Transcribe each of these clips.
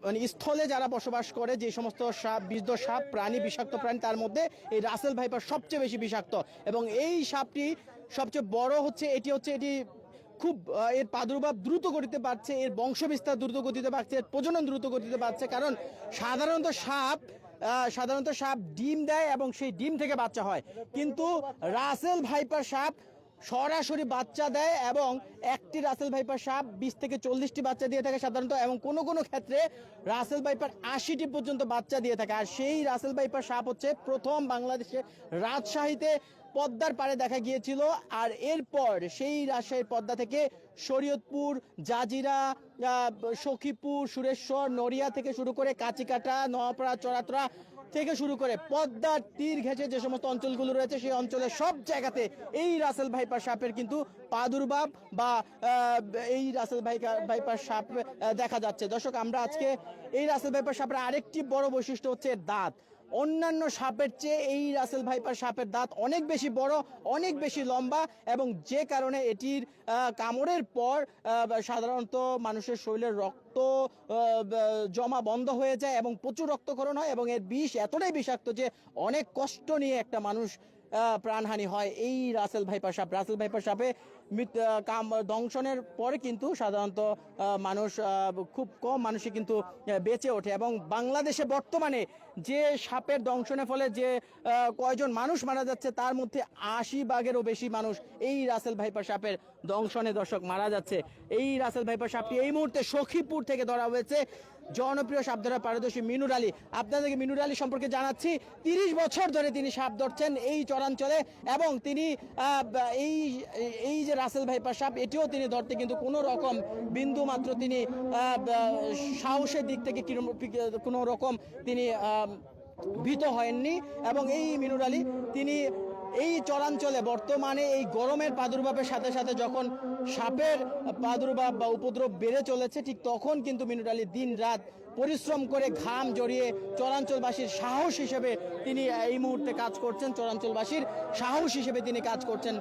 মানে স্থলে যারা বসবাস করে যে সমস্ত সাপ, বিষধর সাপ, প্রাণী, বিষাক্ত প্রাণী, তার মধ্যে এই রাসেল ভাইপার সবচেয়ে বেশি বিষাক্ত। এবং এই সাপটি সবচেয়ে বড় হচ্ছে এটি খুব এর প্রাদুর্ভাব দ্রুত গতিতে বাড়ছে, এর বংশবিস্তার দ্রুত গতিতে বাড়ছে, এর প্রজনন দ্রুত গতিতে বাড়ছে। কারণ সাধারণত সাপ ডিম দেয় এবং সেই ডিম থেকে বাচ্চা হয়, কিন্তু রাসেল ভাইপার সাপ সরাসরি বাচ্চা দেয় এবং একটি রাসেল ভাইপার সাপ 20 থেকে 40টি বাচ্চা দিয়ে থাকে সাধারণত, এবং কোনো কোনো ক্ষেত্রে রাসেল ভাইপার 80টি পর্যন্ত বাচ্চা দিয়ে থাকে। আর সেই রাসেল ভাইপার সাপ হচ্ছে প্রথম বাংলাদেশে রাজশাহীতে পদ্মার পাড়ে দেখা গিয়েছিল। আর এরপর সেই রাজশাহীর পদ্মা থেকে শরীয়তপুর, জাজিরা, সখীপুর, সুরেশ্বর, নড়িয়া থেকে শুরু করে কাঁচিকাটা, নোয়াপাড়া, চড়াতরা থেকে শুরু করে পদ্মার তীর ঘেঁষে যে সমস্ত অঞ্চলগুলো রয়েছে সেই অঞ্চলের সব জায়গাতে এই রাসেল ভাইপার সাপের কিন্তু প্রাদুর্ভাব বা এই রাসেল ভাইপার সাপ দেখা যাচ্ছে। দর্শক, আমরা আজকে এই রাসেল ভাইপার সাপের আরেকটি বড় বৈশিষ্ট্য হচ্ছে দাঁত। অন্যান্য সাপের চেয়ে এই রাসেল ভাইপার সাপের দাঁত অনেক বেশি বড়, অনেক বেশি লম্বা, এবং যে কারণে এটির কামড়ের পর সাধারণত মানুষের শরীরের রক্ত জমা বন্ধ হয়ে যায় এবং প্রচুর রক্তক্ষরণ হয়, এবং এর বিষ এতটাই বিষাক্ত যে অনেক কষ্ট নিয়ে একটা মানুষ প্রাণহানি হয়। এই রাসেল ভাইপার সাপে দংশনের পরে কিন্তু সাধারণত মানুষ খুব কম মানুষই কিন্তু বেঁচে ওঠে। এবং বাংলাদেশে বর্তমানে যে সাপের দংশনের ফলে যে কয়জন মানুষ মারা যাচ্ছে তার মধ্যে 80 ভাগেরও বেশি মানুষ এই রাসেল ভাইপার সাপের দংশনে দর্শক মারা যাচ্ছে। এই রাসেল ভাইপার সাপটি এই মুহূর্তে সখীপুর থেকে ধরা হয়েছে জনপ্রিয় সাপ ধরা পারদর্শী মিনুর আলী। আপনাদেরকে মিনুর আলী সম্পর্কে জানাচ্ছি। 30 বছর ধরে তিনি সাপ ধরছেন এই চরাঞ্চলে, এবং তিনি এই যে রাসেল ভাইপার সাপ এটিও তিনি ধরতে কিন্তু কোনো রকম বিন্দু মাত্র তিনি সাহসের দিক থেকে কোনো রকম তিনি ভীত হয়ননি। এবং এই মিনুর আলী তিনি এই চরাঞ্চলে বর্তমানে এই গরমের প্রাদুর্ভাবের সাথে সাথে যখন সাপের প্রাদুর্ভাব বা উপদ্রব বেড়ে চলেছে, ঠিক তখন কিন্তু মিনুর আলী দিন রাত পরিশ্রম করে ঘাম জড়িয়ে চরাঞ্চলবাসীর সাহস হিসেবে তিনি এই মুহূর্তে কাজ করছেন। চরাঞ্চলবাসীর সাহস হিসেবে তিনি কাজ করছেন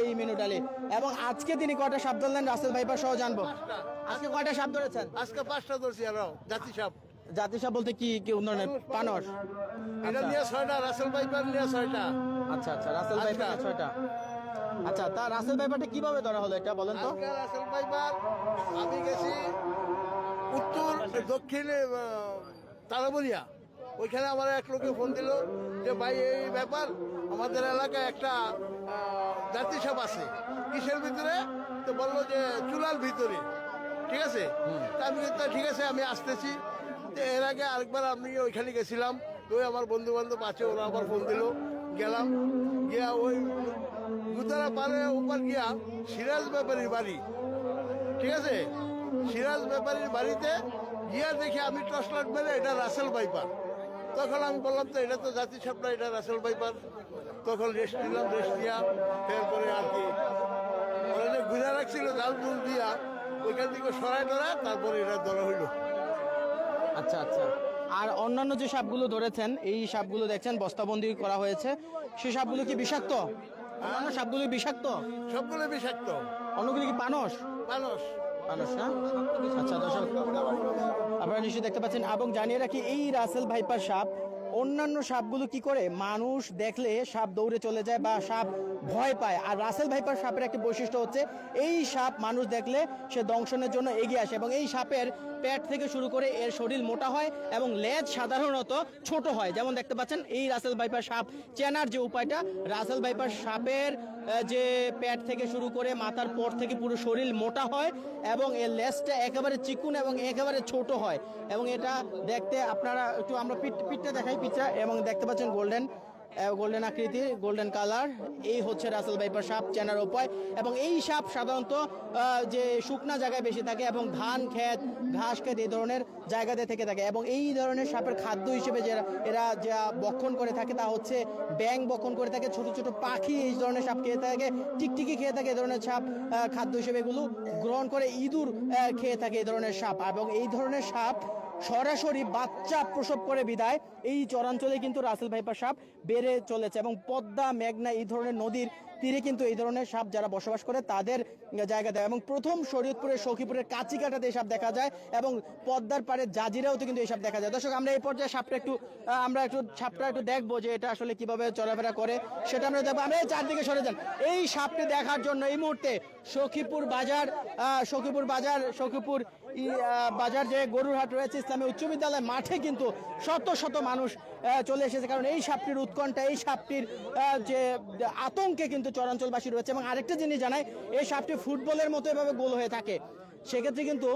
এই মিনুর আলী। এবং আজকে তিনি কয়টা সাপ ধরলেন রাসেল ভাইপার সহ জানবো। আজকে কয়টা সাপ ধরেছেন? আজকে 5টা ধরছি। আরো জাতি সাপ। জাতি সাপ বলতে কি কি ধরনের? পানস? এটা নিয়ে 6টা, রাসেল ভাইপার নিয়ে 6টা। আচ্ছা আচ্ছা, রাসেল ভাইপার 6টা। আচ্ছা, তা রাসেল ভাইপারটা কিভাবে ধরা হলো এটা বলেন তো। রাসেল ভাইপার আমি গেছি উত্তর দক্ষিণে তারাবলিয়া, ওইখানে আমার এক লোকে ফোন দিল যে ভাই এই ব্যাপার, আমাদের এলাকায় একটা জাতি সাপ আছে। কিসের ভিতরে? তো বললো যে চুলার ভিতরে। ঠিক আছে, আমি ঠিক আছে আমি আসতেছি। এর আগে আরেকবার আমি ওইখানে গেছিলাম, তো আমার বন্ধু বান্ধব আছে, ওরা আবার ফোন দিল, গেলাম, গিয়া ওই গুদারা পারে ওপর গিয়া সিরাজ ব্যাপারীর বাড়ি। ঠিক আছে, সিরাজ ব্যাপারীর বাড়িতে গিয়া দেখি আমি টর্চ লাইট মেরে এটা রাসেল ভাইপার। তখন আমি বললাম তো এটা তো জাতি সাপ না, এটা রাসেল ভাইপার। তখন রেস্ট নিলাম, রেস্ট নিয়া তারপরে আর কি ঘুরে রাখছিল জাল জুল দিয়া, ওইখান থেকে সরাই ধরা, তারপরে এটা ধরা হইল। আচ্ছা আচ্ছা, আর অন্যান্য যে সাপগুলো ধরেছেন, এই সাপগুলো দেখছেন বস্তাবন্দি করা হয়েছে, সেই সাপগুলো কি বিষাক্ত? অন্যান্য সাপগুলো বিষাক্ত? সবগুলো বিষাক্ত। অন্যগুলো কি পানস? মানুষ মানুষ না? আচ্ছা দর্শক, আপনারা নিশ্চয়ই দেখতে পাচ্ছেন। এবং জানিয়ে রাখি, এই রাসেল ভাইপার সাপ অন্যান্য সাপগুলো কি করে, মানুষ দেখলে সাপ দৌড়ে চলে যায় বা সাপ ভয় পায়। আর রাসেল ভাইপার সাপের একটি বৈশিষ্ট্য হচ্ছে এই সাপ মানুষ দেখলে সে দংশনের জন্য এগিয়ে আসে। এবং এই সাপের পেট থেকে শুরু করে এর শরীর মোটা হয় এবং লেজ সাধারণত ছোট হয়। যেমন দেখতে পাচ্ছেন এই রাসেল ভাইপার সাপ চেনার যে উপায়টা, রাসেল ভাইপার সাপের যে পেট থেকে শুরু করে মাথার পর থেকে পুরো শরীর মোটা হয় এবং এর লেজটা একেবারে চিকুন এবং একেবারে ছোট হয়। এবং এটা দেখতে আপনারা একটু, আমরা পিঠটা দেখাই, পিঠটা, এবং দেখতে পাচ্ছেন গোল্ডেন আকৃতি, গোল্ডেন কালার। এই হচ্ছে রাসেল ভাইপার সাপ চেনার উপায়। এবং এই সাপ সাধারণত যে শুকনা জায়গায় বেশি থাকে এবং ধান ক্ষেত, ঘাস ক্ষেত এই ধরনের জায়গাতে থেকে থাকে। এবং এই ধরনের সাপের খাদ্য হিসেবে এরা যা ভক্ষণ করে থাকে তা হচ্ছে ব্যাঙ ভক্ষণ করে থাকে, ছোট ছোট পাখি এই ধরনের সাপ খেয়ে থাকে, টিকটিকি খেয়ে থাকে, এই ধরনের সাপ খাদ্য হিসেবে এগুলো গ্রহণ করে, ইঁদুর খেয়ে থাকে এই ধরনের সাপ। এবং এই ধরনের সাপ সরাসরি বাচ্চা প্রসব করে বিদায় এই চরাঞ্চলে কিন্তু রাসেল ভাইপার সাপ বেড়ে চলেছে। এবং পদ্মা, মেঘনা এই ধরনের নদীর তীরে কিন্তু এই ধরনের সাপ যারা বসবাস করে তাদের জায়গা দেয় এবং প্রথম শরীয়তপুরের সখীপুরের কাছিকাটাতে এই সাপ দেখা যায় এবং পদ্মার পাড়ে জাজিরাওতে কিন্তু এই সাপ দেখা যায়। দর্শক আমরা এই পর্যায়ে সাপটা সাপটা একটু দেখবো যে এটা আসলে কিভাবে চলাফেরা করে সেটা আমরা দেখবো। আমরা এই চারদিকে সরে যান এই সাপটি দেখার জন্য এই মুহূর্তে সখীপুর বাজার যে গরুর হাট রয়েছে ইসলামী উচ্চ বিদ্যালয় মাঠে কিন্তু শত শত মানুষ চলে এসেছে, কারণ এই সাপটির উৎকণ্ঠা, এই সাপটির যে আতঙ্কে কিন্তু চরাঞ্চলবাসী রয়েছে। এবং আরেকটা জিনিস জানাই, এই সাপটি ফুটবলের মতো এভাবে গোল হয়ে থাকে, সেক্ষেত্রে কিন্তু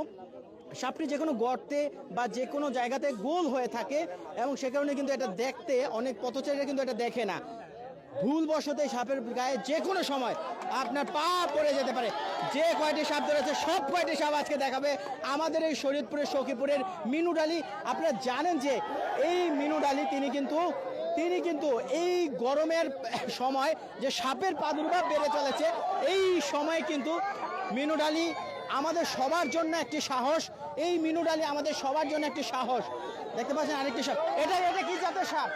সাপটি যে কোনো গর্তে বা যে কোনো জায়গাতে গোল হয়ে থাকে এবং সে কারণে কিন্তু এটা দেখতে অনেক পথচারীরা কিন্তু এটা দেখে না, ভুলবশত এই সাপের গায়ে যে কোনো সময় আপনার পা পড়ে যেতে পারে। যে কয়টি সাপ ধরেছে সব কয়টি সাপ আজকে দেখাবে আমাদের এই শরীয়তপুরের সখীপুরের মিনুট আলী। আপনারা জানেন যে এই মিনুট আলী তিনি কিন্তু এই গরমের সময় যে সাপের প্রাদুর্ভাব বেড়ে চলেছে এই সময় কিন্তু মিনুট আলী আমাদের সবার জন্য একটি সাহস। এই মিনুট আলী আমাদের সবার জন্য একটি সাহস। দেখতে পাচ্ছেন আরেকটি সাপ, এটা কি জাতের সাপ?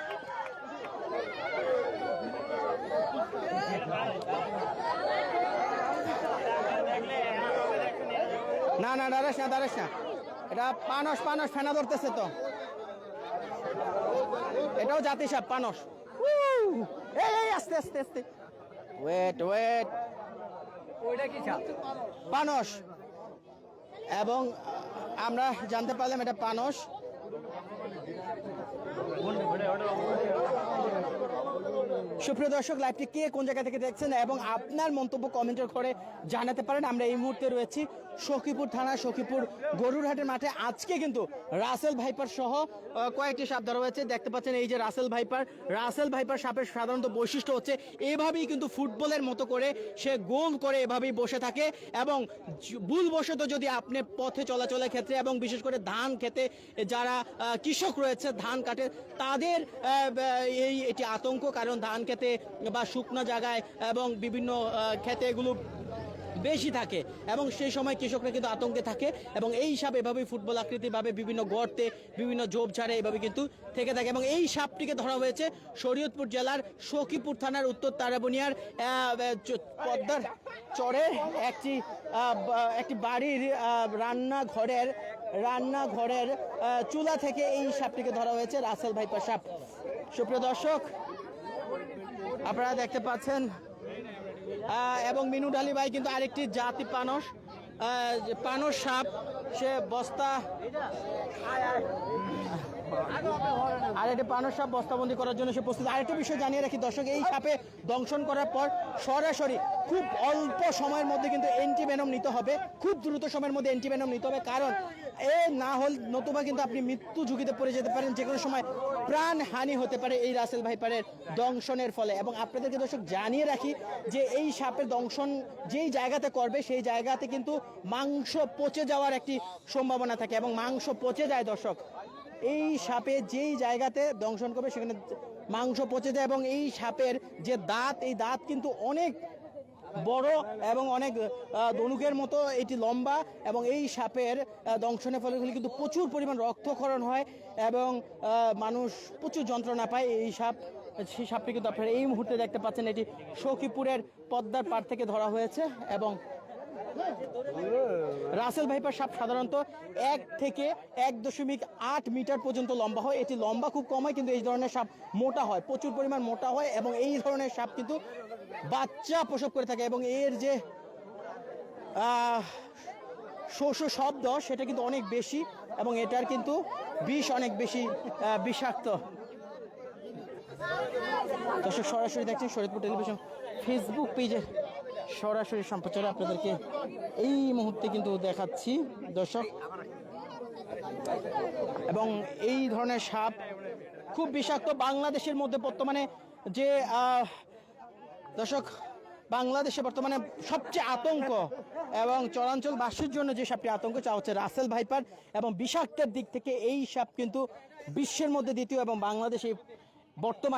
না দাঁড়াস না, এটা পানস ফেনা ধরতেছে তো, এটাও জাতি সাপ পানস। এই আস্তে ওয়েট ওইটা কি সাপ? পানস। এবং আমরা জানতে পারলাম এটা পানস। সুপ্রিয় দর্শক, লাইভটি কে কোন জায়গা থেকে দেখছেন এবং আপনার মন্তব্য কমেন্টের করে জানাতে পারেন। আমরা এই মুহূর্তে রয়েছি সখীপুর থানা সখীপুর গরুরহাটের মাঠে। আজকে কিন্তু রাসেল ভাইপার সহ কয়েকটি সাপ ধরা হয়েছে। দেখতে পাচ্ছেন এই যে রাসেল ভাইপার সাপের সাধারণত বৈশিষ্ট্য হচ্ছে এভাবেই কিন্তু ফুটবলের মতো করে সে গোল করে এভাবেই বসে থাকে এবং ভুলবশত যদি আপনি পথে চলাচলের ক্ষেত্রে এবং বিশেষ করে ধান খেতে যারা কৃষক রয়েছে ধান কাটে তাদের এটি আতঙ্ক, কারণ ধান খেতে বা শুকনো জায়গায় এবং বিভিন্ন খেতে এগুলো বেশি থাকে এবং সেই সময় কৃষকরা কিন্তু আতঙ্কে থাকে এবং এই সাপ এভাবেই ফুটবল আকৃতিভাবে বিভিন্ন গর্তে বিভিন্ন ঝোপঝাড়ে এভাবে কিন্তু থেকে থাকে। এবং এই সাপটিকে ধরা হয়েছে শরীয়তপুর জেলার সখীপুর থানার উত্তর তারাবনিয়ার পদ্মার চরের একটি বাড়ির রান্নাঘরের চুলা থেকে এই সাপটিকে ধরা হয়েছে রাসেল ভাইপার সাপ। সুপ্রিয় দর্শক, আপনারা দেখতে পাচ্ছেন এবং মিনুট আলী ভাই কিন্তু আরেকটি জাতি পানস সাপ, সে বস্তা আরেকটি পানস সাপ বস্তাবন্দি করার জন্য সে প্রস্তুত। আরেকটা বিষয় জানিয়ে রাখি দর্শক, এই সাপে দংশন করার পর সরাসরি খুব অল্প সময়ের মধ্যে কিন্তু অ্যান্টিভেনম নিতে হবে, খুব দ্রুত সময়ের মধ্যে অ্যান্টিভেনম নিতে হবে, কারণ না হল নতুবা কিন্তু আপনি মৃত্যু ঝুঁকিতে পড়ে যেতে পারেন, যে কোনো সময় প্রাণ হানি হতে পারে এই রাসেল ভাইপারের দংশনের ফলে। এবং আপনাদেরকে দর্শক জানিয়ে রাখি যে এই সাপের দংশন যেই জায়গাতে করবে সেই জায়গাতে কিন্তু মাংস পচে যাওয়ার একটি সম্ভাবনা থাকে এবং মাংস পচে যায় দর্শক। এই সাপে যেই জায়গাতে দংশন করবে সেখানে মাংস পচে যায় এবং এই সাপের যে দাঁত, এই দাঁত কিন্তু অনেক বড় এবং অনেক ধনুকের মতো এটি লম্বা এবং এই সাপের দংশনের ফলে কিন্তু প্রচুর পরিমাণ রক্তক্ষরণ হয় এবং মানুষ প্রচুর যন্ত্রণা পায়। সেই সাপটি কিন্তু আপনারা এই মুহূর্তে দেখতে পাচ্ছেন, এটি সখীপুরের পদ্মার পাড় থেকে ধরা হয়েছে এবং রাসেল ভাইপার সাপ সাধারণত 1 থেকে 1.8 মিটার পর্যন্ত লম্বা হয়। এটি লম্বা খুব কম হয়, কিন্তু এই ধরনের সাপ মোটা হয়, প্রচুর পরিমাণ মোটা হয় এবং এই ধরনের সাপ কিন্তু বাচ্চা প্রসব করে থাকে এবং এর যে শোষ শব্দ সেটা কিন্তু অনেক বেশি এবং এটার কিন্তু বিষ অনেক বেশি বিষাক্ত। দর্শক সরাসরি দেখছেন শরীয়তপুর টেলিভিশন ফেসবুক পেজে সরাসরি সম্প্রচারে আপনাদেরকে এই মুহূর্তে কিন্তু দেখাচ্ছি দর্শক। এবং এই ধরনের সাপ খুব বিষাক্ত। বাংলাদেশের মধ্যে বর্তমানে যে দর্শক বাংলাদেশে বর্তমানে সবচেয়ে আতঙ্ক এবং চরাঞ্চলবাসীর জন্য যে সাপটি আতঙ্ক চা হচ্ছে রাসেল ভাইপার এবং বিষাক্তের দিক থেকে এই সাপ কিন্তু বিশ্বের মধ্যে দ্বিতীয় এবং বাংলাদেশে বর্তমানে